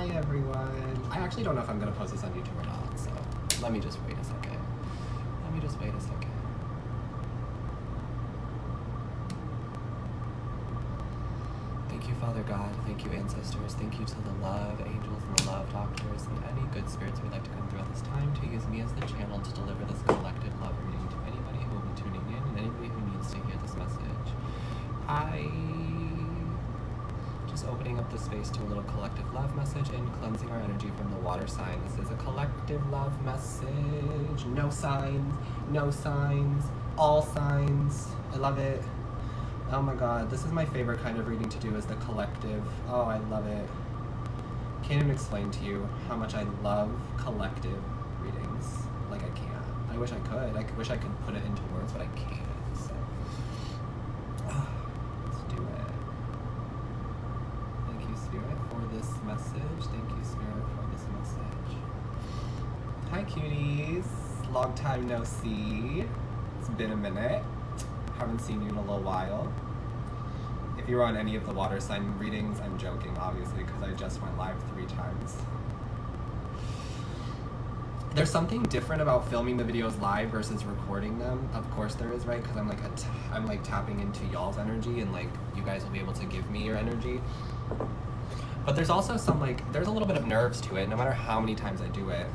Hi everyone. I actually don't know if I'm gonna post this on YouTube or not, so let me just wait a second. Thank you, Father God. Thank you, ancestors. Thank you to the love angels and the love doctors and any good spirits who would like to come through at this time to use me as the channel to deliver this collective love reading to anybody who will be tuning in and anybody who needs to hear this message. Just opening up the space to a little collective love message and cleansing our energy from the water sign. This is a collective love message. No signs, all signs. I love it. Oh my god, this is my favorite kind of reading to do, is the collective. Oh, I love it. Can't even explain to you how much I love collective readings. Like, I can't. I wish I could. I wish I could put it into words, but I can't. So, let's do it. Thank you, Spirit, for this message. Thank you, Spirit, for this message. Hi, cuties. Long time no see. It's been a minute. Haven't seen you in a little while. If you were on any of the water sign readings, I'm joking, obviously, because I just went live 3 times. There's something different about filming the videos live versus recording them. Of course there is, right? Because I'm like tapping into y'all's energy, and like you guys will be able to give me your energy. But there's also there's a little bit of nerves to it. No matter how many times I do it,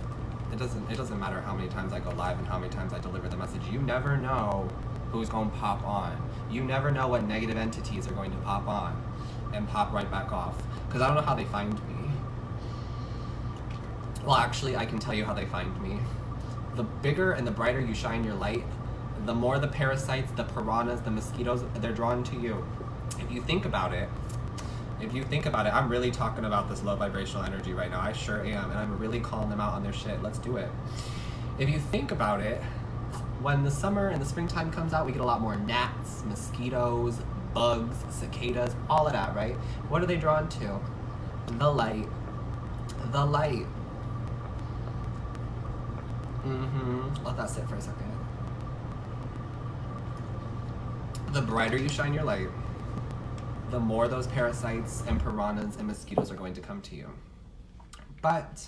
it doesn't matter how many times I go live and how many times I deliver the message. You never know who's going to pop on. You never know what negative entities are going to pop on and pop right back off. Because I don't know how they find me. Well, actually, I can tell you how they find me. The bigger and the brighter you shine your light, the more the parasites, the piranhas, the mosquitoes, they're drawn to you. If you think about it, I'm really talking about this low vibrational energy right now. I sure am, and I'm really calling them out on their shit. Let's do it. If you think about it, when the summer and the springtime comes out, we get a lot more gnats, mosquitoes, bugs, cicadas, all of that, right? What are they drawn to? The light. The light. Let that sit for a second. The brighter you shine your light, the more those parasites and piranhas and mosquitoes are going to come to you. But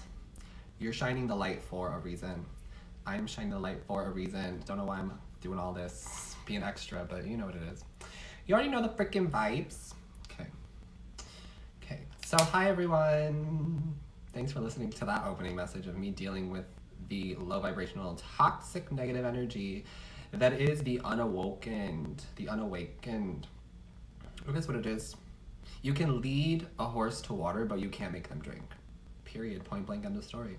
you're shining the light for a reason. I'm shining the light for a reason. Don't know why I'm doing all this, being extra, but you know what it is. You already know the freaking vibes. Okay. So hi everyone. Thanks for listening to that opening message of me dealing with the low vibrational, toxic, negative energy that is the unawakened. Look, that's what it is. You can lead a horse to water, but you can't make them drink. Period. Point blank, end of story.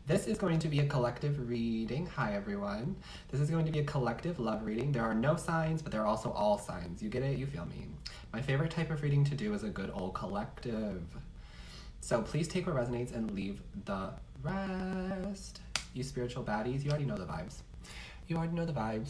This is going to be a collective reading. Hi, everyone. This is going to be a collective love reading. There are no signs, but there are also all signs. You get it? You feel me? My favorite type of reading to do is a good old collective. So please take what resonates and leave the rest. You spiritual baddies, you already know the vibes.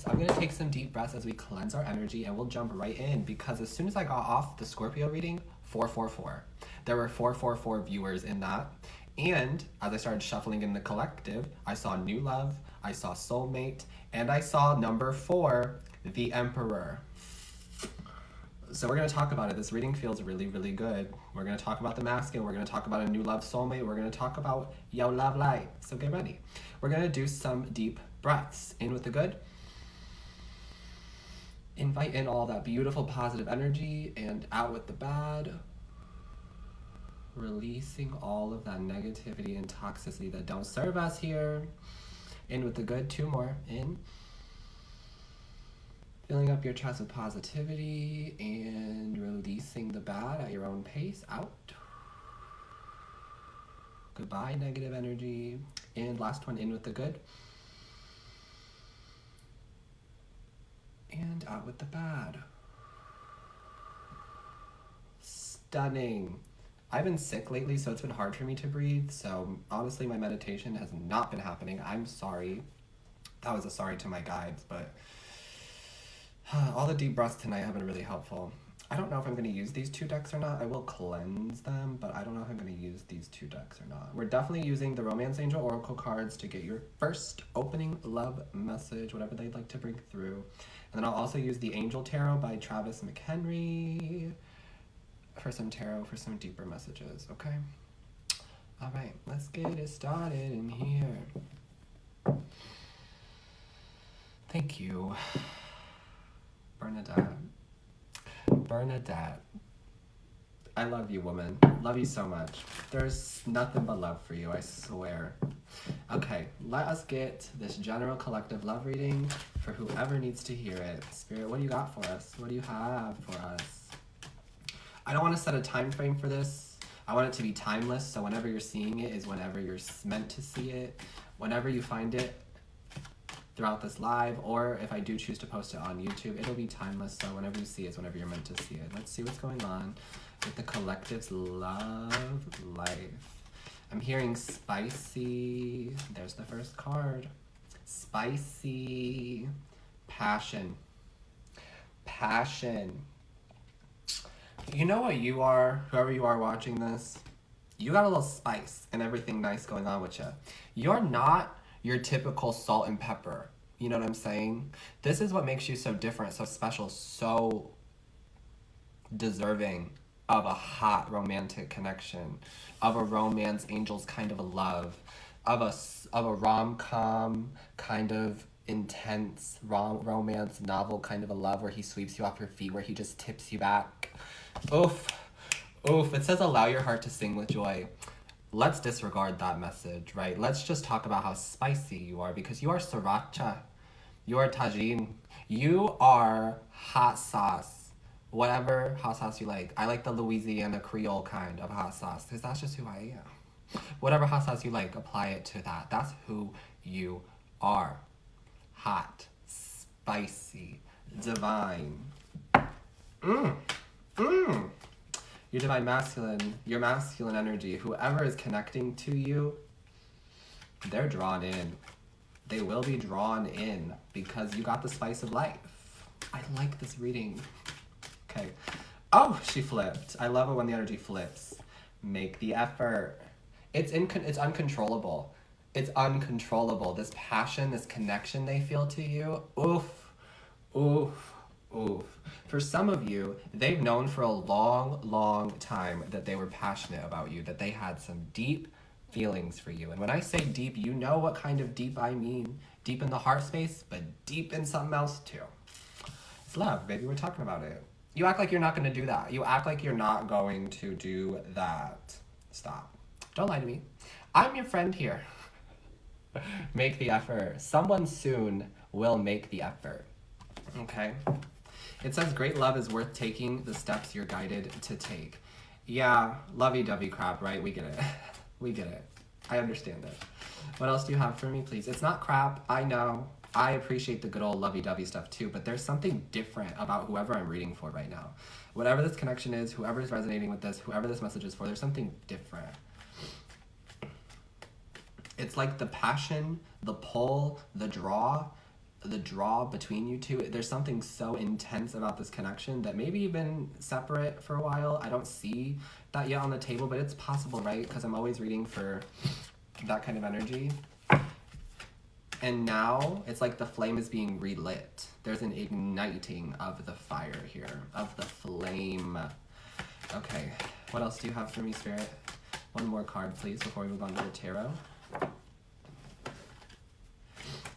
I'm going to take some deep breaths as we cleanse our energy, and we'll jump right in, because as soon as I got off the Scorpio reading, 444. There were 444 viewers in that. And as I started shuffling in the collective, I saw New Love, I saw Soulmate, and I saw number 4, the Emperor. So we're going to talk about it. This reading feels really, really good. We're going to talk about the masculine. We're going to talk about a new love soulmate. We're going to talk about yo love light. So get ready. We're going to do some deep breaths. In with the good. Invite in all that beautiful positive energy, and out with the bad. Releasing all of that negativity and toxicity that don't serve us here. In with the good. 2 more. In. Filling up your chest with positivity and releasing the bad at your own pace. Out. Goodbye, negative energy. And last one, in with the good. And out with the bad. Stunning. I've been sick lately, so it's been hard for me to breathe. So honestly, my meditation has not been happening. I'm sorry. That was a sorry to my guides, but all the deep breaths tonight have been really helpful. I don't know if I'm going to use these 2 decks or not. I will cleanse them, but I don't know if I'm going to use these 2 decks or not. We're definitely using the Romance Angel Oracle cards to get your first opening love message, whatever they'd like to bring through. And then I'll also use the Angel Tarot by Travis McHenry for some tarot, for some deeper messages, okay? All right, let's get it started in here. Thank you, Bernadette. Bernadette. I love you, woman. Love you so much. There's nothing but love for you, I swear. Okay, let us get this general collective love reading for whoever needs to hear it. Spirit, what do you got for us? What do you have for us? I don't want to set a time frame for this. I want it to be timeless, so whenever you're seeing it is whenever you're meant to see it. Whenever you find it throughout this live, or if I do choose to post it on YouTube, it'll be timeless, so whenever you see it is whenever you're meant to see it. Let's see what's going on with the collective's love life. I'm hearing spicy. There's the first card. Spicy. Passion. Passion. You know what you are, whoever you are watching this? You got a little spice and everything nice going on with you. You're not your typical salt and pepper. You know what I'm saying? This is what makes you so different, so special, so deserving of a hot romantic connection, of a romance angels kind of a love, of a rom-com kind of intense romance novel kind of a love where he sweeps you off your feet, where he just tips you back. Oof. Oof. It says allow your heart to sing with joy. Let's disregard that message, right? Let's just talk about how spicy you are, because you are sriracha. You are tajin. You are hot sauce. Whatever hot sauce you like. I like the Louisiana Creole kind of hot sauce, because that's just who I am. Whatever hot sauce you like, apply it to that. That's who you are. Hot, spicy, divine. Your divine masculine, your masculine energy, whoever is connecting to you, they're drawn in. They will be drawn in because you got the spice of life. I like this reading. Okay. Oh, she flipped. I love it when the energy flips. Make the effort. It's uncontrollable. It's uncontrollable. This passion, this connection they feel to you. Oof. Oof. Oof. For some of you, they've known for a long, long time that they were passionate about you, that they had some deep feelings for you. And when I say deep, you know what kind of deep I mean. Deep in the heart space, but deep in something else too. It's love, baby. We're talking about it. You act like you're not going to do that. You act like you're not going to do that. Stop. Don't lie to me. I'm your friend here. Make the effort. Someone soon will make the effort. Okay? It says great love is worth taking the steps you're guided to take. Yeah, lovey-dovey crap, right? We get it. We get it. I understand it. What else do you have for me, please? It's not crap. I know. I appreciate the good old lovey-dovey stuff too, but there's something different about whoever I'm reading for right now. Whatever this connection is, whoever's resonating with this, whoever this message is for, there's something different. It's like the passion, the pull, the draw between you two. There's something so intense about this connection that maybe you've been separate for a while. I don't see that yet on the table, but it's possible, right? Because I'm always reading for that kind of energy. And now it's like the flame is being relit. There's an igniting of the fire here, of the flame. Okay, what else do you have for me, Spirit? One more card, please, before we move on to the tarot.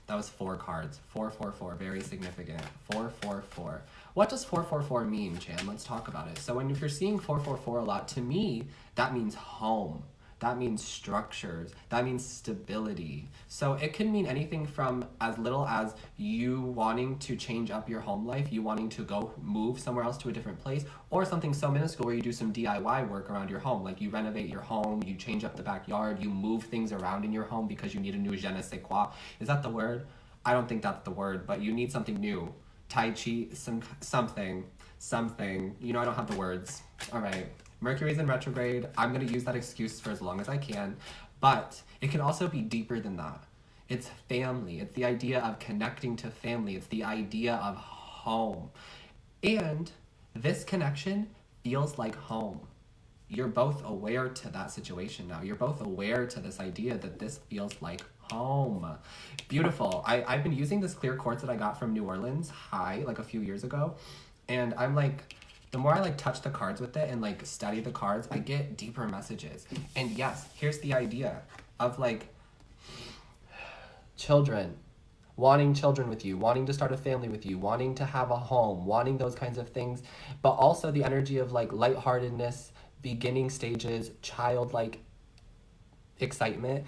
That was 4 cards. 444, very significant. 444. What does 444 mean, Chan? Let's talk about it. So if you're seeing 444 a lot, to me, that means home. That means structures. That means stability. So it can mean anything from as little as you wanting to change up your home life, you wanting to go move somewhere else to a different place, or something so minuscule where you do some DIY work around your home. Like you renovate your home, you change up the backyard, you move things around in your home because you need a new je ne sais quoi. Is that the word? I don't think that's the word, but you need something new. Tai Chi, something. You know I don't have the words. All right. Mercury's in retrograde. I'm going to use that excuse for as long as I can. But it can also be deeper than that. It's family. It's the idea of connecting to family. It's the idea of home. And this connection feels like home. You're both aware to that situation now. You're both aware to this idea that this feels like home. Beautiful. I've been using this clear quartz that I got from New Orleans High like a few years ago. And I'm like, the more I like touch the cards with it and like study the cards, I get deeper messages. And yes, here's the idea of like children, wanting children with you, wanting to start a family with you, wanting to have a home, wanting those kinds of things, but also the energy of like lightheartedness, beginning stages, childlike excitement,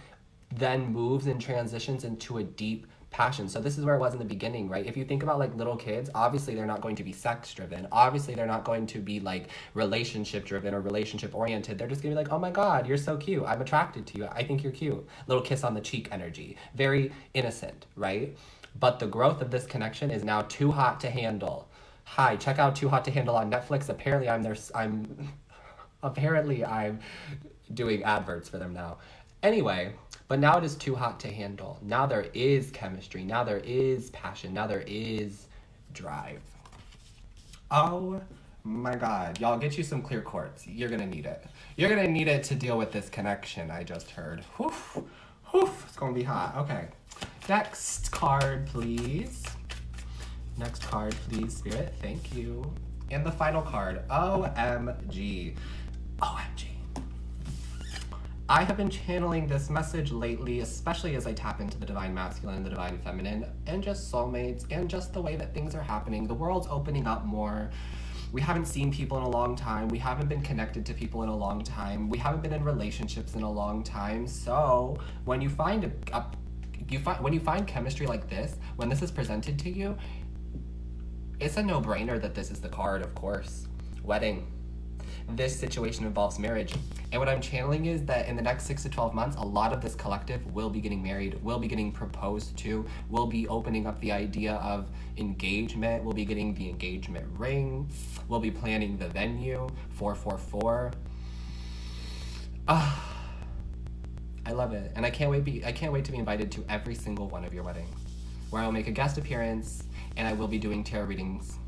then moves and transitions into a deep passion. So this is where it was in the beginning, right? If you think about like little kids, obviously they're not going to be sex driven. Obviously they're not going to be like relationship driven or relationship oriented. They're just gonna be like, oh my God, you're so cute. I'm attracted to you. I think you're cute. Little kiss on the cheek energy. Very innocent, right? But the growth of this connection is now too hot to handle. Hi, check out Too Hot to Handle on Netflix. Apparently I'm doing adverts for them now. Anyway, but now it is too hot to handle. Now there is chemistry. Now there is passion. Now there is drive. Oh my God. Y'all, get you some clear quartz. You're gonna need it. You're gonna need it to deal with this connection I just heard. Whew, whew, it's gonna be hot. Okay. Next card, please. Next card, please, Spirit. Thank you. And the final card, OMG. OMG. I have been channeling this message lately, especially as I tap into the divine masculine and the divine feminine, and just soulmates, and just the way that things are happening. The world's opening up more. We haven't seen people in a long time. We haven't been connected to people in a long time. We haven't been in relationships in a long time. So when you find when you find chemistry like this, when this is presented to you, it's a no-brainer that this is the card, of course. Wedding. This situation involves marriage. And what I'm channeling is that in the next 6 to 12 months, a lot of this collective will be getting married, will be getting proposed to, will be opening up the idea of engagement, will be getting the engagement ring, will be planning the venue, 444. I love it. And I can't wait to be invited to every single one of your weddings, where I will make a guest appearance and I will be doing tarot readings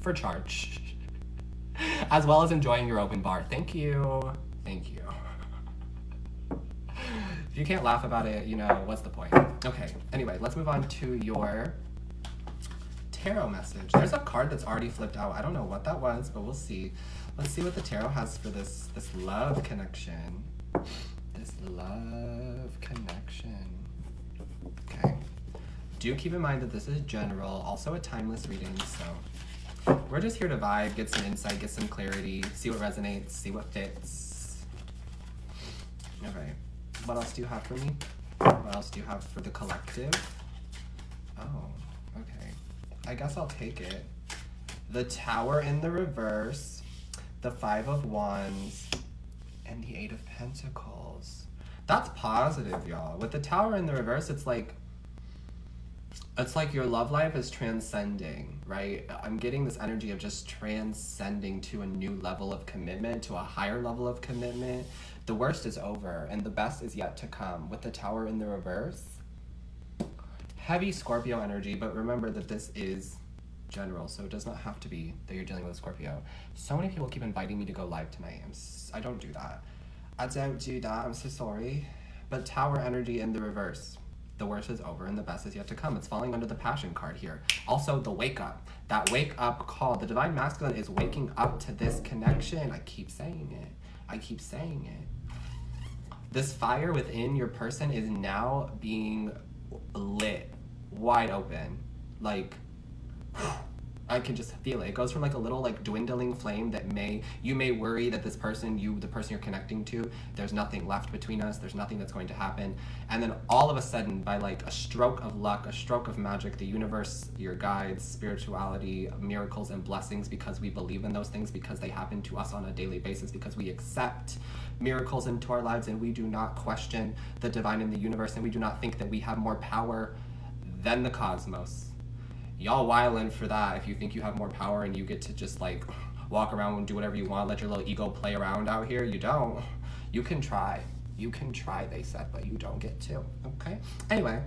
for charge. As well as enjoying your open bar. Thank you. Thank you. If you can't laugh about it, you know, what's the point? Okay, anyway, let's move on to your tarot message. There's a card that's already flipped out. I don't know what that was, but we'll see. Let's see what the tarot has for this love connection. This love connection. Okay. Do keep in mind that this is general, also a timeless reading, so we're just here to vibe, get some insight, get some clarity, see what resonates, see what fits. All right. What else do you have for me? What else do you have for the collective? Oh, okay. I guess I'll take it. The Tower in the reverse, the Five of Wands, and the Eight of Pentacles. That's positive, y'all. With the Tower in the reverse, it's like your love life is transcending, right? I'm getting this energy of just transcending to a new level of commitment, to a higher level of commitment. The worst is over and the best is yet to come. With the Tower in the reverse, heavy Scorpio energy, but remember that this is general, so it does not have to be that you're dealing with a Scorpio. So many people keep inviting me to go live tonight. I don't do that. I don't do that, I'm so sorry. But Tower energy in the reverse. The worst is over and the best is yet to come. It's falling under the Passion card here. Also, the wake up. That wake up call. The divine masculine is waking up to this connection. I keep saying it. I keep saying it. This fire within your person is now being lit wide open. Like, I can just feel it. It goes from like a little like dwindling flame that you may worry that this person, the person you're connecting to, there's nothing left between us, there's nothing that's going to happen. And then all of a sudden, by like a stroke of luck, a stroke of magic, the universe, your guides, spirituality, miracles and blessings, because we believe in those things, because they happen to us on a daily basis, because we accept miracles into our lives and we do not question the divine in the universe and we do not think that we have more power than the cosmos. Y'all wildin' for that if you think you have more power and you get to just like walk around and do whatever you want, let your little ego play around out here. You don't. You can try. You can try, they said, but you don't get to, okay? Anyway,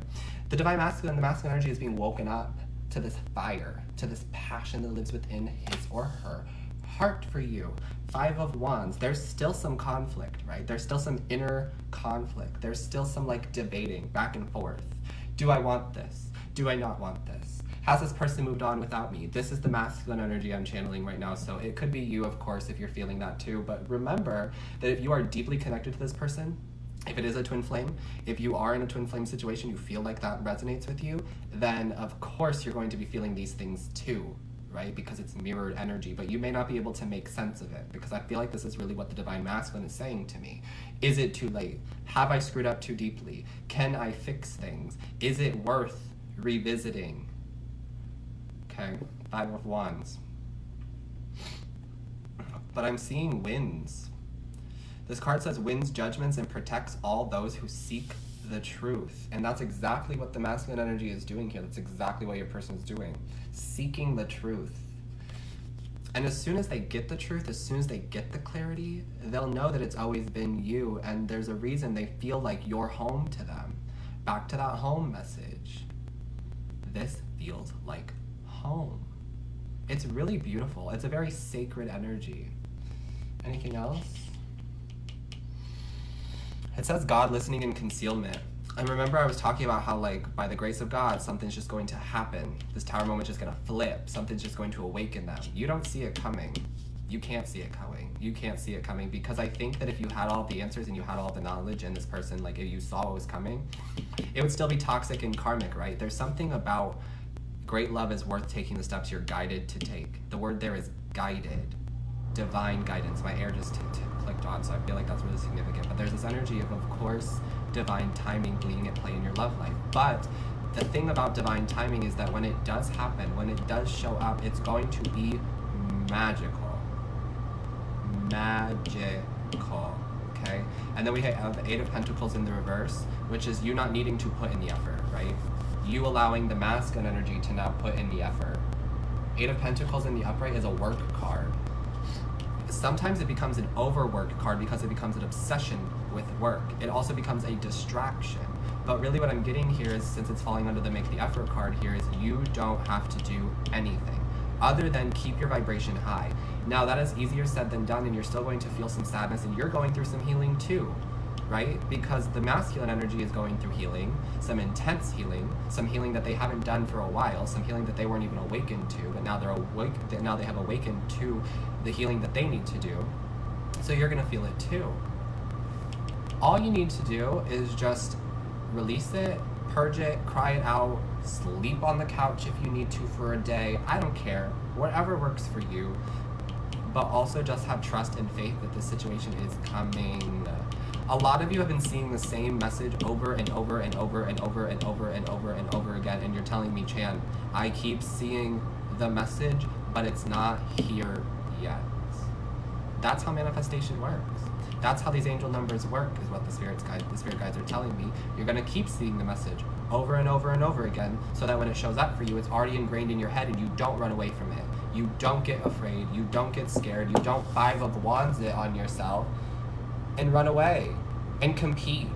the divine masculine, the masculine energy is being woken up to this fire, to this passion that lives within his or her heart for you. Five of Wands, there's still some conflict, right? There's still some inner conflict. There's still some like debating back and forth. Do I want this? Do I not want this? Has this person moved on without me? This is the masculine energy I'm channeling right now. So it could be you, of course, if you're feeling that too. But remember that if you are deeply connected to this person, if it is a twin flame, if you are in a twin flame situation, you feel like that resonates with you, then of course you're going to be feeling these things too, right? Because it's mirrored energy, but you may not be able to make sense of it, because I feel like this is really what the divine masculine is saying to me. Is it too late? Have I screwed up too deeply? Can I fix things? Is it worth revisiting? Okay, 5 of Wands. But I'm seeing wins. This card says wins judgments and protects all those who seek the truth. And that's exactly what the masculine energy is doing here. That's exactly what your person is doing. Seeking the truth. And as soon as they get the truth, as soon as they get the clarity, they'll know that it's always been you, and there's a reason they feel like you're home to them. Back to that home message. This feels like home. It's really beautiful. It's a very sacred energy. Anything else? It says God listening in concealment. And remember I was talking about how, like, by the grace of God, something's just going to happen. This tower moment's just going to flip. Something's just going to awaken them. You don't see it coming. You can't see it coming. You can't see it coming, because I think that if you had all the answers and you had all the knowledge and this person, like, if you saw what was coming, it would still be toxic and karmic, right? There's something about great love is worth taking the steps you're guided to take. The word there is guided. Divine guidance. My air just clicked on, so I feel like that's really significant. But there's this energy of course, divine timing being at play in your love life. But the thing about divine timing is that when it does happen, when it does show up, it's going to be magical. Magical, okay? And then we have 8 of Pentacles in the reverse, which is you not needing to put in the effort, right? You allowing the masculine energy to now put in the effort. 8 of Pentacles in the upright is a work card. Sometimes it becomes an overwork card because it becomes an obsession with work. It also becomes a distraction. But really what I'm getting here is, since it's falling under the make the effort card here, is you don't have to do anything other than keep your vibration high. Now that is easier said than done, and you're still going to feel some sadness, and you're going through some healing too, right? Because the masculine energy is going through healing, some intense healing, some healing that they haven't done for a while, some healing that they weren't even awakened to, but now they're awake. Now they have awakened to the healing that they need to do. So you're gonna feel it too. All you need to do is just release it, purge it, cry it out, sleep on the couch if you need to for a day. I don't care, whatever works for you. But also just have trust and faith that this situation is coming. A lot of you have been seeing the same message over and over and over and over and over and over and over again, and you're telling me, Chan, I keep seeing the message, but it's not here yet. That's how manifestation works. That's how these angel numbers work, is what the spirit guides are telling me. You're gonna keep seeing the message over and over and over again, so that when it shows up for you, it's already ingrained in your head and you don't run away from it. You don't get afraid, you don't get scared, you don't 5 of Wands it on yourself and run away and compete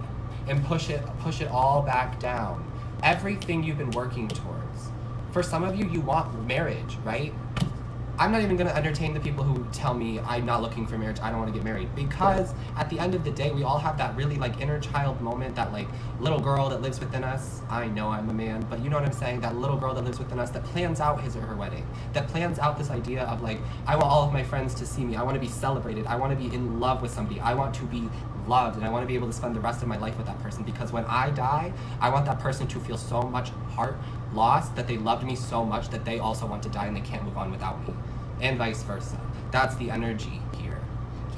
and push it all back down. Everything you've been working towards. For some of you, you want marriage, right? I'm not even gonna entertain the people who tell me I'm not looking for marriage, I don't wanna get married. Because at the end of the day, we all have that really like inner child moment, that like little girl that lives within us. I know I'm a man, but you know what I'm saying? That little girl that lives within us that plans out his or her wedding. That plans out this idea of like, I want all of my friends to see me. I wanna be celebrated. I wanna be in love with somebody. I want to be loved, and I wanna be able to spend the rest of my life with that person. Because when I die, I want that person to feel so much heart loss that they loved me so much that they also want to die and they can't move on without me. And vice versa. That's the energy here.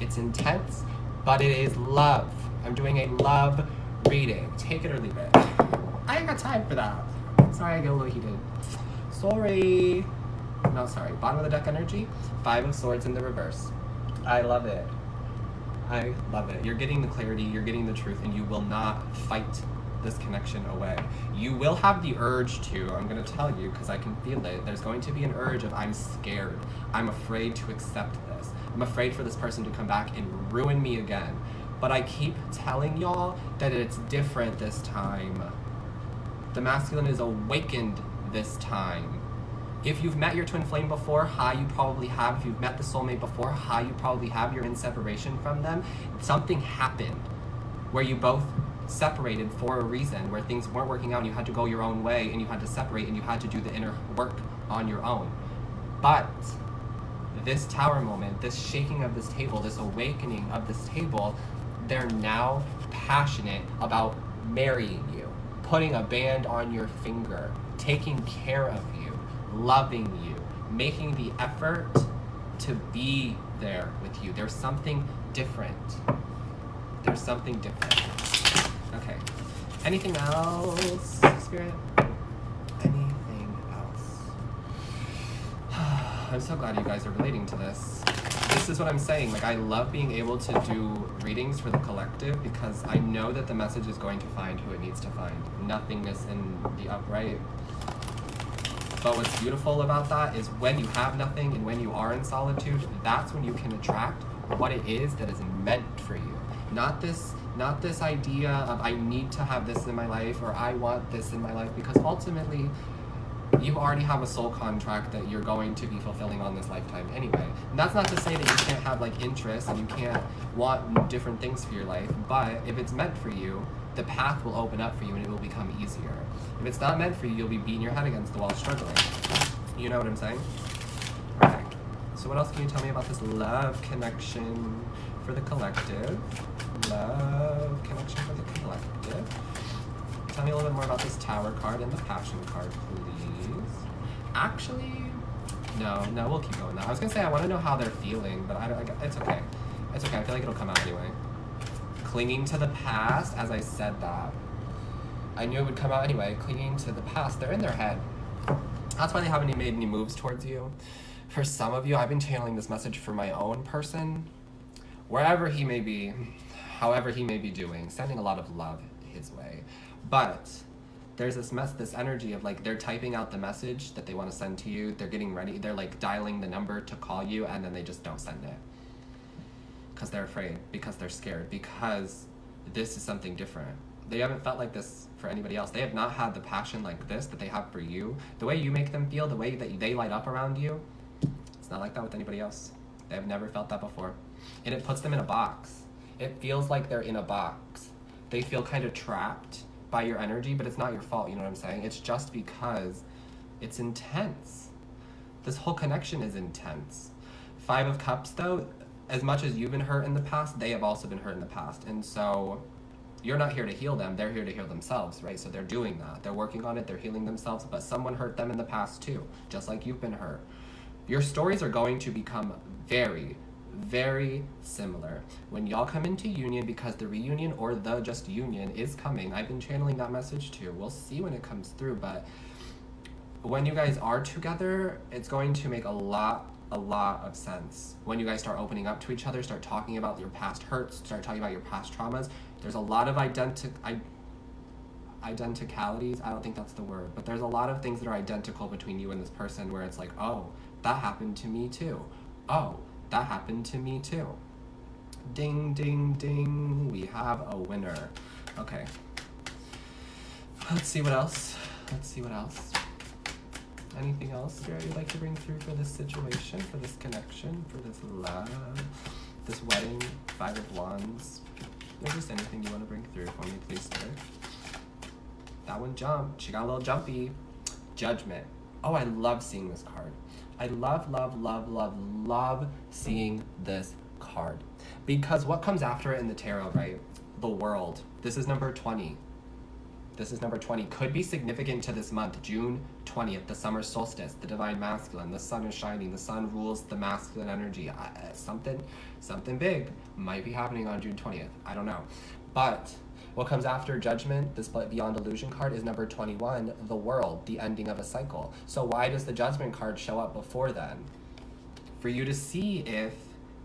It's intense, but it is love. I'm doing a love reading. Take it or leave it. I ain't got time for that. Sorry, I get a little heated. Sorry. No, sorry. Bottom of the deck energy, 5 of Swords in the reverse. I love it. I love it. You're getting the clarity, you're getting the truth, and you will not fight this connection away. You will have the urge to, I'm gonna tell you because I can feel it, there's going to be an urge of I'm scared, I'm afraid to accept this, I'm afraid for this person to come back and ruin me again. But I keep telling y'all that it's different this time. The masculine is awakened this time. If you've met your twin flame before, hi, you probably have. If you've met the soulmate before, hi, you probably have. You're in separation from them. Something happened where you both separated for a reason, where things weren't working out and you had to go your own way and you had to separate and you had to do the inner work on your own. But this tower moment, this shaking of this table, this awakening of this table, they're now passionate about marrying you, putting a band on your finger, taking care of you, loving you, making the effort to be there with you. There's something different. There's something different. Okay. Anything else, Spirit? Anything else? I'm so glad you guys are relating to this. This is what I'm saying. Like, I love being able to do readings for the collective because I know that the message is going to find who it needs to find. Nothingness in the upright. But what's beautiful about that is when you have nothing and when you are in solitude, that's when you can attract what it is that is meant for you. Not this idea of I need to have this in my life or I want this in my life, because ultimately you already have a soul contract that you're going to be fulfilling on this lifetime anyway. And that's not to say that you can't have like interests and you can't want different things for your life, but if it's meant for you, the path will open up for you and it will become easier. If it's not meant for you, you'll be beating your head against the wall struggling. You know what I'm saying? Okay. So what else can you tell me about this love connection for the collective? Love connection for the collective. Tell me a little bit more about this Tower card and the Passion card, please. Actually, no, we'll keep going now. I was gonna say I want to know how they're feeling, but it's okay. It's okay. I feel like it'll come out anyway. Clinging to the past, as I said that. I knew it would come out anyway. Clinging to the past. They're in their head. That's why they haven't made any moves towards you. For some of you, I've been channeling this message for my own person. Wherever he may be, however he may be doing, sending a lot of love his way. But there's this energy of like they're typing out the message that they want to send to you. They're getting ready. They're like dialing the number to call you, and then they just don't send it. Because they're afraid, because they're scared, because this is something different. They haven't felt like this for anybody else. They have not had the passion like this that they have for you. The way you make them feel, the way that they light up around you, it's not like that with anybody else. They have never felt that before. And it puts them in a box. It feels like they're in a box. They feel kind of trapped by your energy, but it's not your fault, you know what I'm saying? It's just because it's intense. This whole connection is intense. 5 of Cups, though, as much as you've been hurt in the past, they have also been hurt in the past. And so you're not here to heal them, they're here to heal themselves, right? So they're doing that. They're working on it, they're healing themselves, but someone hurt them in the past too, just like you've been hurt. Your stories are going to become very, very similar. When y'all come into union, because the reunion or the just union is coming, I've been channeling that message too. We'll see when it comes through, but when you guys are together, it's going to make a lot of sense. When you guys start opening up to each other, start talking about your past hurts, start talking about your past traumas, there's a lot of identicalities, I don't think that's the word, but there's a lot of things that are identical between you and this person where it's like, oh, that happened to me too. Oh, that happened to me too. Ding, ding, ding, we have a winner. Okay. Let's see what else. Anything else here you'd like to bring through for this situation, for this connection, for this love, this wedding, 5 of Wands? Is there anything you want to bring through for me, please, Spirit? That one jumped. She got a little jumpy. Judgment. Oh, I love seeing this card. I love seeing this card. Because what comes after it in the tarot, right? The World. This is number 20. This is number 20. Could be significant to this month, June 20th, the summer solstice, the divine masculine, the sun is shining, the sun rules the masculine energy. Something big might be happening on June 20th. I don't know. But what comes after Judgment, this Beyond Illusion card, is number 21, the World, the ending of a cycle. So why does the Judgment card show up before then? For you to see if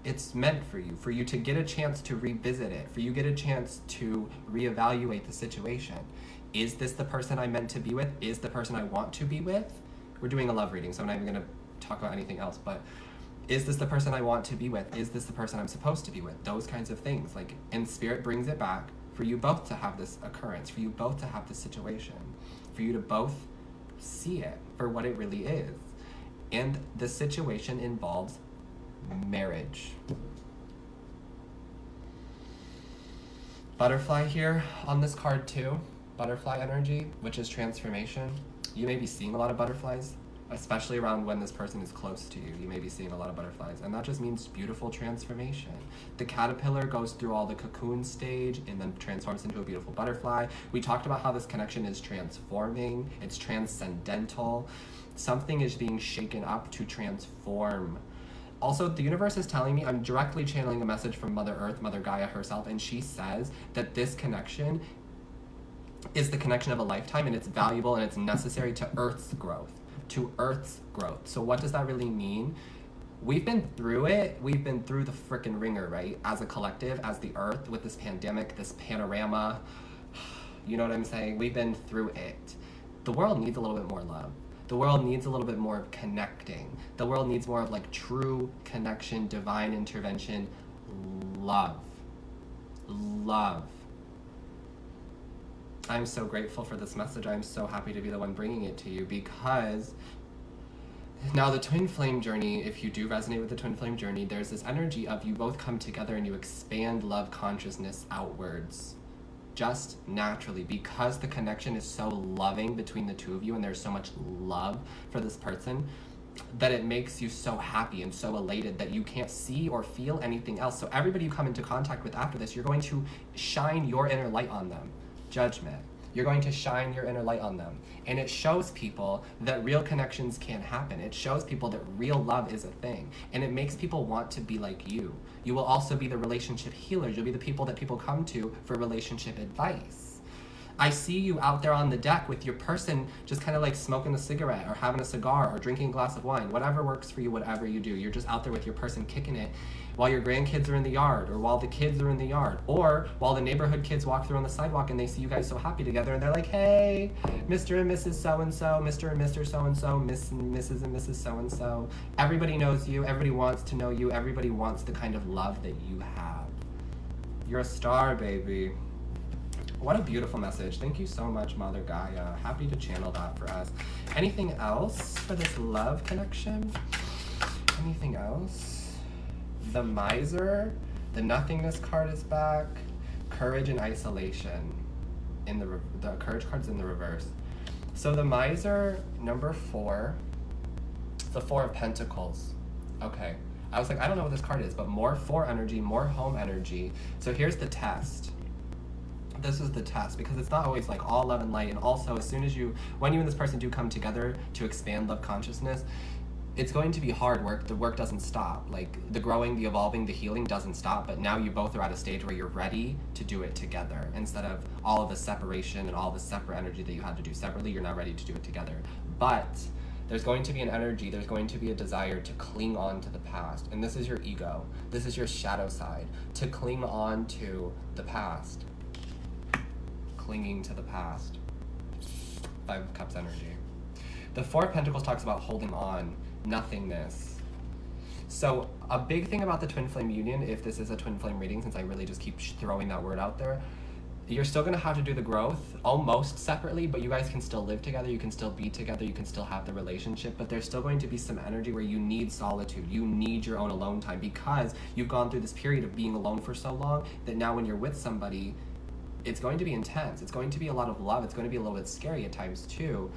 it's meant for you to get a chance to revisit it, for you to get a chance to reevaluate the situation. Is this the person I'm meant to be with? Is the person I want to be with? We're doing a love reading, so I'm not even going to talk about anything else, but is this the person I want to be with? Is this the person I'm supposed to be with? Those kinds of things. Like, and Spirit brings it back for you both to have this occurrence, for you both to have this situation, for you to both see it for what it really is. And the situation involves marriage. Butterfly here on this card too. Butterfly energy, which is transformation. You may be seeing a lot of butterflies, especially around when this person is close to you. You may be seeing a lot of butterflies, and that just means beautiful transformation. The caterpillar goes through all the cocoon stage and then transforms into a beautiful butterfly. We talked about how this connection is transforming, it's transcendental. Something is being shaken up to transform. Also, the universe is telling me, I'm directly channeling a message from Mother Earth, Mother Gaia herself, and she says that this connection is the connection of a lifetime, and it's valuable and it's necessary to Earth's growth. To Earth's growth. So what does that really mean? We've been through it. We've been through the frickin' ringer, right? As a collective, as the Earth, with this pandemic, this panorama. You know what I'm saying? We've been through it. The world needs a little bit more love. The world needs a little bit more of connecting. The world needs more of like true connection, divine intervention, love. Love. I'm so grateful for this message. I'm so happy to be the one bringing it to you, because now the twin flame journey, if you do resonate with the twin flame journey, there's this energy of you both come together and you expand love consciousness outwards. Just naturally, because the connection is so loving between the two of you and there's so much love for this person, that it makes you so happy and so elated that you can't see or feel anything else. So everybody you come into contact with after this, you're going to shine your inner light on them. Judgment. You're going to shine your inner light on them. And it shows people that real connections can happen. It shows people that real love is a thing. And it makes people want to be like you. You will also be the relationship healers. You'll be the people that people come to for relationship advice. I see you out there on the deck with your person just kind of like smoking a cigarette or having a cigar or drinking a glass of wine. Whatever works for you, whatever you do. You're just out there with your person kicking it while your grandkids are in the yard, or while the kids are in the yard, or while the neighborhood kids walk through on the sidewalk and they see you guys so happy together and they're like, hey, Mr. and Mrs. So-and-so, Mr. and Mr. So-and-so, Miss and Mrs. and Mrs. So-and-so. Everybody knows you, everybody wants to know you, everybody wants the kind of love that you have. You're a star, baby. What a beautiful message. Thank you so much, Mother Gaia. Happy to channel that for us. Anything else for this love connection? Anything else? The Miser, the Nothingness card is back. Courage and Isolation. The Courage card's in the reverse. So the Miser, number 4, the 4 of Pentacles. Okay. I was like, I don't know what this card is, but more 4 energy, more home energy. So here's the test. This is the test, because it's not always like all love and light. And also, as soon as when you and this person do come together to expand love consciousness, it's going to be hard work. The work doesn't stop. Like the growing, the evolving, the healing doesn't stop. But now you both are at a stage where you're ready to do it together. Instead of all of the separation and all the separate energy that you had to do separately, you're now ready to do it together. But there's going to be an energy, there's going to be a desire to cling on to the past. And this is your ego. This is your shadow side. To cling on to the past. Clinging to the past. 5 of Cups energy. The 4 of Pentacles talks about holding on, nothingness. So a big thing about the twin flame union, if this is a twin flame reading, since I really just keep throwing that word out there, you're still going to have to do the growth almost separately, but you guys can still live together, you can still be together, you can still have the relationship, but there's still going to be some energy where you need solitude, you need your own alone time, because you've gone through this period of being alone for so long that now when you're with somebody, it's going to be intense. It's going to be a lot of love. It's going to be a little bit scary at times too.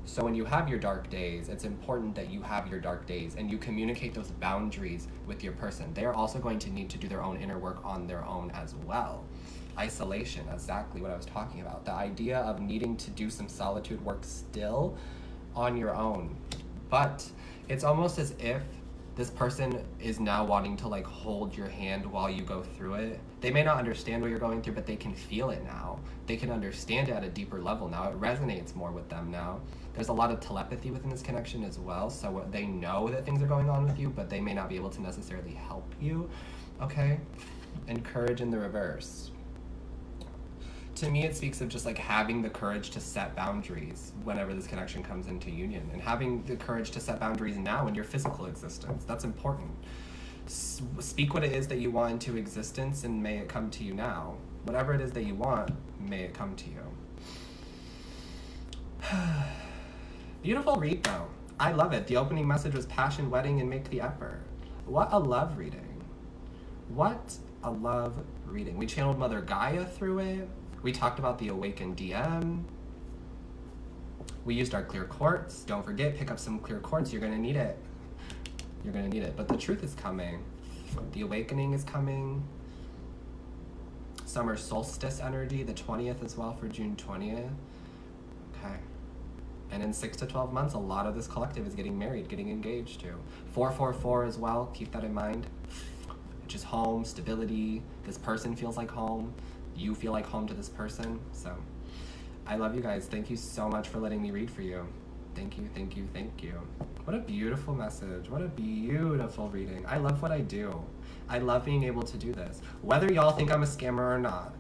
So when you have your dark days, it's important that you have your dark days and you communicate those boundaries with your person. They are also going to need to do their own inner work on their own as well. Isolation, exactly what I was talking about. The idea of needing to do some solitude work still on your own. But it's almost as if this person is now wanting to like hold your hand while you go through it. They may not understand what you're going through, but they can feel it now. They can understand it at a deeper level now. It resonates more with them now. There's a lot of telepathy within this connection as well. So they know that things are going on with you, but they may not be able to necessarily help you. Okay? And courage in the reverse. To me, it speaks of just like having the courage to set boundaries whenever this connection comes into union, and having the courage to set boundaries now in your physical existence. That's important. Speak what it is that you want into existence, and may it come to you now. Whatever it is that you want, may it come to you. Beautiful read though. I love it. The opening message was passion, wedding, and make the effort. What a love reading. What a love reading. We channeled Mother Gaia through it. We talked about the Awakened DM. We used our clear quartz. Don't forget, pick up some clear quartz. You're gonna need it. You're gonna need it. But the truth is coming. The awakening is coming. Summer solstice energy, the 20th as well for June 20th. Okay. And in 6 to 12 months, a lot of this collective is getting married, getting engaged to. 444 as well, keep that in mind. Which is home, stability. This person feels like home. You feel like home to this person. So I love you guys. Thank you so much for letting me read for you. Thank you, thank you, thank you. What a beautiful message. What a beautiful reading. I love what I do. I love being able to do this. Whether y'all think I'm a scammer or not,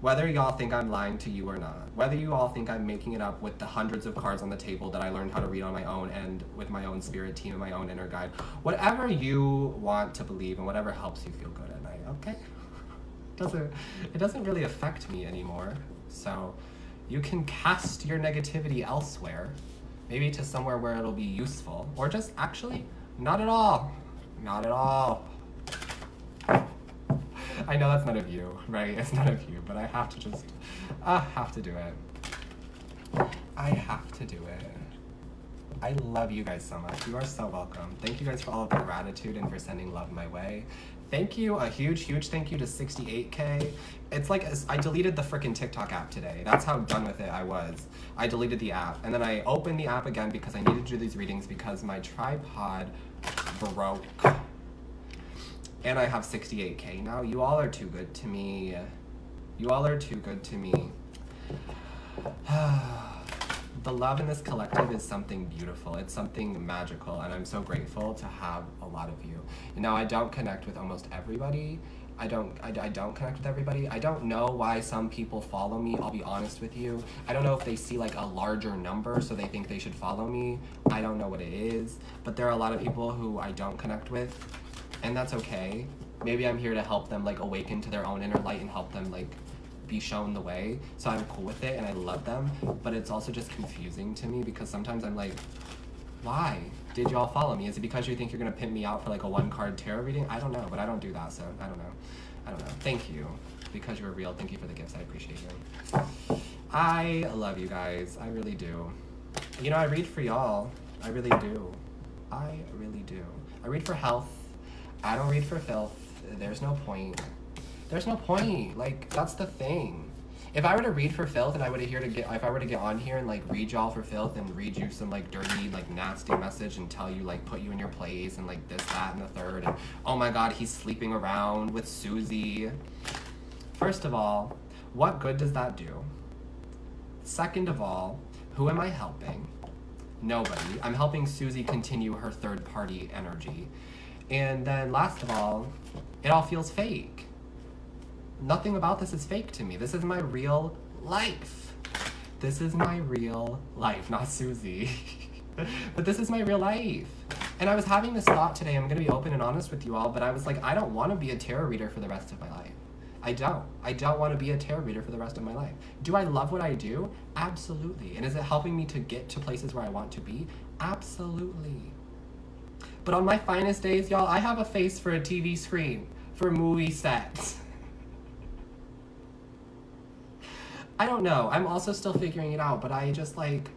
whether y'all think I'm lying to you or not, whether you all think I'm making it up with the hundreds of cards on the table that I learned how to read on my own and with my own spirit team and my own inner guide, whatever you want to believe and whatever helps you feel good at night, okay? It doesn't really affect me anymore. So you can cast your negativity elsewhere, maybe to somewhere where it'll be useful, or just actually not at all. Not at all. I know that's none of you, right? It's none of you, but I have to just, have to do it. I have to do it. I love you guys so much. You are so welcome. Thank you guys for all of the gratitude and for sending love my way. Thank you, a huge, huge thank you to 68K. It's like, I deleted the frickin' TikTok app today. That's how done with it I was. I deleted the app, and then I opened the app again because I needed to do these readings because my tripod broke. And I have 68K now. You all are too good to me. You all are too good to me. The love in this collective is something beautiful. It's something magical, and I'm so grateful to have a lot of you. Now, I don't connect with almost everybody. I don't connect with everybody. I don't know why some people follow me, I'll be honest with you. I don't know if they see like a larger number so they think they should follow me. I don't know what it is, but there are a lot of people who I don't connect with. And that's okay. Maybe I'm here to help them like awaken to their own inner light and help them like be shown the way. So I'm cool with it and I love them, but it's also just confusing to me because sometimes I'm like, why did y'all follow me? Is it because you think you're gonna pimp me out for like a 1-card tarot reading? I don't know, but I don't do that, so I don't know. Thank you, because you're real. Thank you for the gifts, I appreciate you. I love you guys, I really do. You know, I read for y'all, I really do. I really do. I read for health. I don't read for filth. There's no point. There's no point. Like, that's the thing. If I were to read for filth and if I were to get on here and like read y'all for filth and read you some like dirty, like nasty message and tell you like put you in your place and like this, that, and the third, and oh my god, he's sleeping around with Susie. First of all, what good does that do? Second of all, who am I helping? Nobody. I'm helping Susie continue her third party energy. And then last of all, it all feels fake. Nothing about this is fake to me. This is my real life. This is my real life, not Susie. But this is my real life. And I was having this thought today, I'm gonna be open and honest with you all, but I was like, I don't wanna be a tarot reader for the rest of my life. I don't wanna be a tarot reader for the rest of my life. Do I love what I do? Absolutely. And is it helping me to get to places where I want to be? Absolutely. But on my finest days, y'all, I have a face for a TV screen, for movie sets. I don't know. I'm also still figuring it out, but I just like,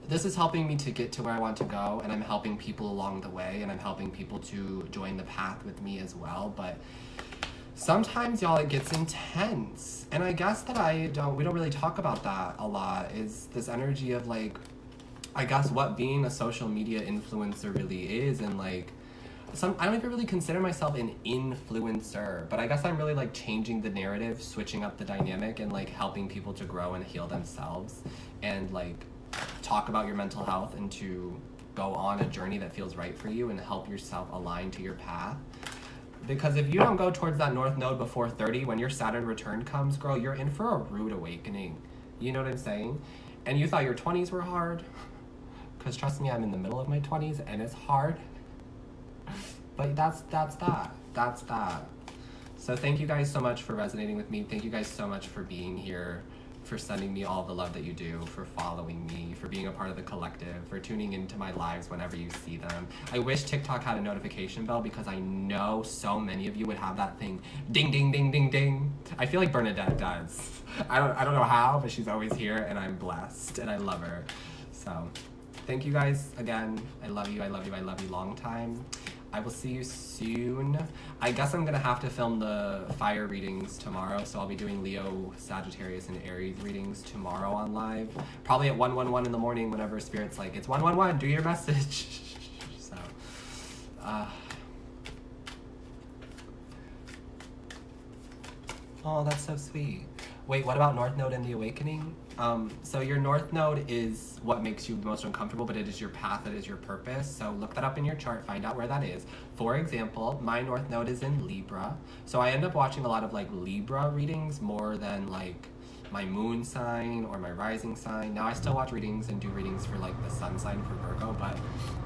this is helping me to get to where I want to go, and I'm helping people along the way, and I'm helping people to join the path with me as well. But sometimes, y'all, it gets intense. And I guess that we don't really talk about that a lot, is this energy of like, I guess what being a social media influencer really is, and like, I don't even really consider myself an influencer, but I guess I'm really like changing the narrative, switching up the dynamic, and like helping people to grow and heal themselves, and like talk about your mental health and to go on a journey that feels right for you and help yourself align to your path. Because if you don't go towards that North Node before 30, when your Saturn return comes, girl, you're in for a rude awakening. You know what I'm saying? And you thought your 20s were hard, because trust me, I'm in the middle of my 20s and it's hard. But that's that. So thank you guys so much for resonating with me. Thank you guys so much for being here. for sending me all the love that you do, for following me, for being a part of the collective, for tuning into my lives whenever you see them. I wish TikTok had a notification bell because I know so many of you would have that thing, ding, ding, ding, ding, ding. I feel like Bernadette does. I don't know how, but she's always here and I'm blessed and I love her. So thank you guys again. I love you, I love you, I love you long time. I will see you soon. I guess I'm gonna have to film the fire readings tomorrow, so I'll be doing Leo, Sagittarius, and Aries readings tomorrow on live. Probably at 1:11 in the morning whenever Spirit's like, it's 1:11, do your message. So, oh, that's so sweet. Wait, what about North Node and the Awakening? So your North Node is what makes you the most uncomfortable, but it is your path, it is your purpose. So look that up in your chart, find out where that is. For example, my North Node is in Libra. So I end up watching a lot of like Libra readings more than like my moon sign or my rising sign. Now I still watch readings and do readings for like the sun sign for Virgo, but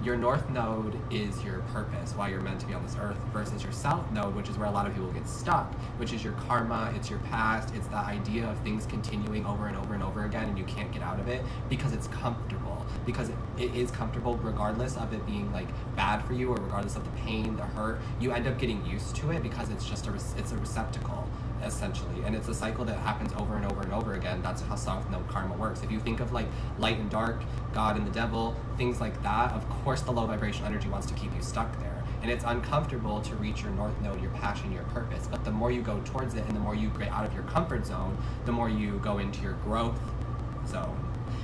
your North Node is your purpose, why you're meant to be on this earth, versus your South Node, which is where a lot of people get stuck, which is your karma, it's your past, it's the idea of things continuing over and over and over again and you can't get out of it because it's comfortable, because it is comfortable regardless of it being like bad for you or regardless of the pain, the hurt. You end up getting used to it because it's just it's a receptacle, essentially, and it's a cycle that happens over and over and over again. That's how South Node karma works. If you think of like light and dark, God and the devil, things like that, of course the low vibrational energy wants to keep you stuck there, and it's uncomfortable to reach your North Node, your passion, your purpose. But the more you go towards it and the more you get out of your comfort zone, the more you go into your growth zone.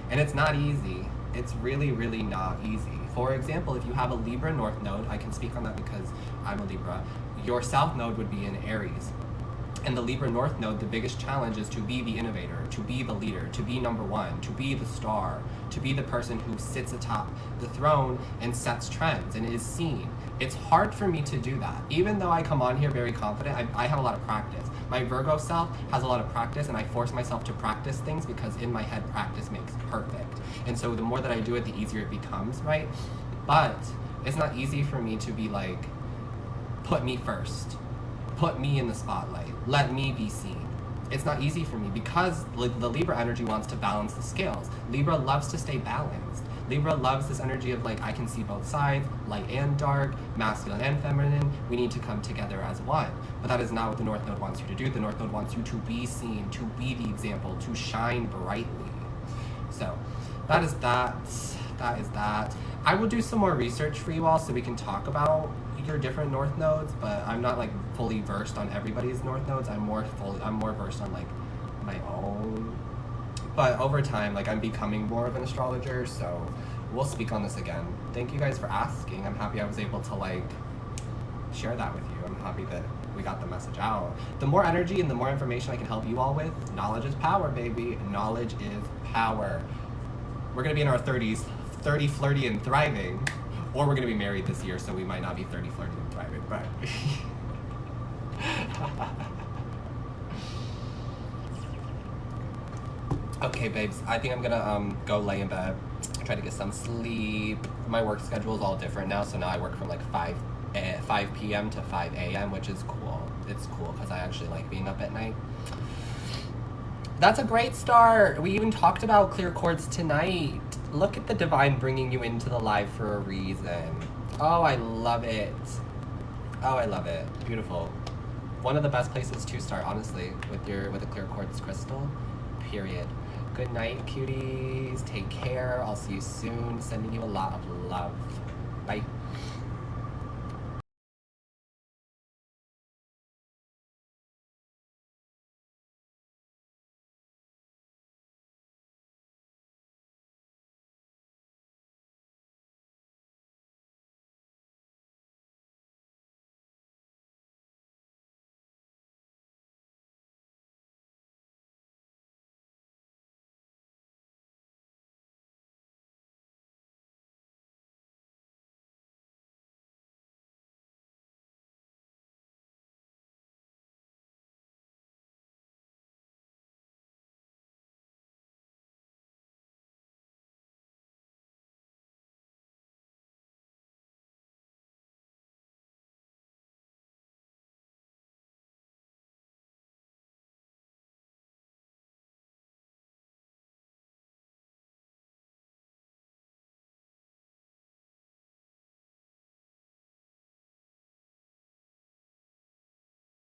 And it's not easy. It's really, really not easy. For example, if you have a Libra North Node, I can speak on that because I'm a Libra, your South Node would be in Aries. And the Libra North Node, the biggest challenge is to be the innovator, to be the leader, to be number one, to be the star, to be the person who sits atop the throne and sets trends and is seen. It's hard for me to do that. Even though I come on here very confident, I have a lot of practice. My Virgo self has a lot of practice, and I force myself to practice things because in my head, practice makes perfect. And so the more that I do it, the easier it becomes, right? But it's not easy for me to be like, put me first. Put me in the spotlight. Let me be seen. It's not easy for me because the Libra energy wants to balance the scales. Libra loves to stay balanced. Libra loves this energy of like, I can see both sides, light and dark, masculine and feminine. We need to come together as one. But that is not what the North Node wants you to do. The North Node wants you to be seen, to be the example, to shine brightly. So that is that. That is that. I will do some more research for you all so we can talk about your different North Nodes, but I'm not like fully versed on everybody's North Nodes. I'm more versed on like my own. But over time, like I'm becoming more of an astrologer, so we'll speak on this again. Thank you guys for asking. I'm happy I was able to like share that with you. I'm happy that we got the message out. The more energy and the more information I can help you all with, knowledge is power, baby. Knowledge is power. We're gonna be in our 30s, 30, flirty, and thriving. Or we're gonna be married this year, so we might not be 30, flirty, and thriving, but. Okay, babes, I think I'm gonna go lay in bed, try to get some sleep. My work schedule is all different now, so now I work from like 5 p.m. to 5 a.m., which is cool. It's cool, because I actually like being up at night. That's a great start. We even talked about clear chords tonight. Look at the divine bringing you into the live for a reason. Oh, I love it. Oh, I love it. Beautiful. One of the best places to start, honestly, with a clear quartz crystal. Period. Good night, cuties. Take care. I'll see you soon. Sending you a lot of love. Bye.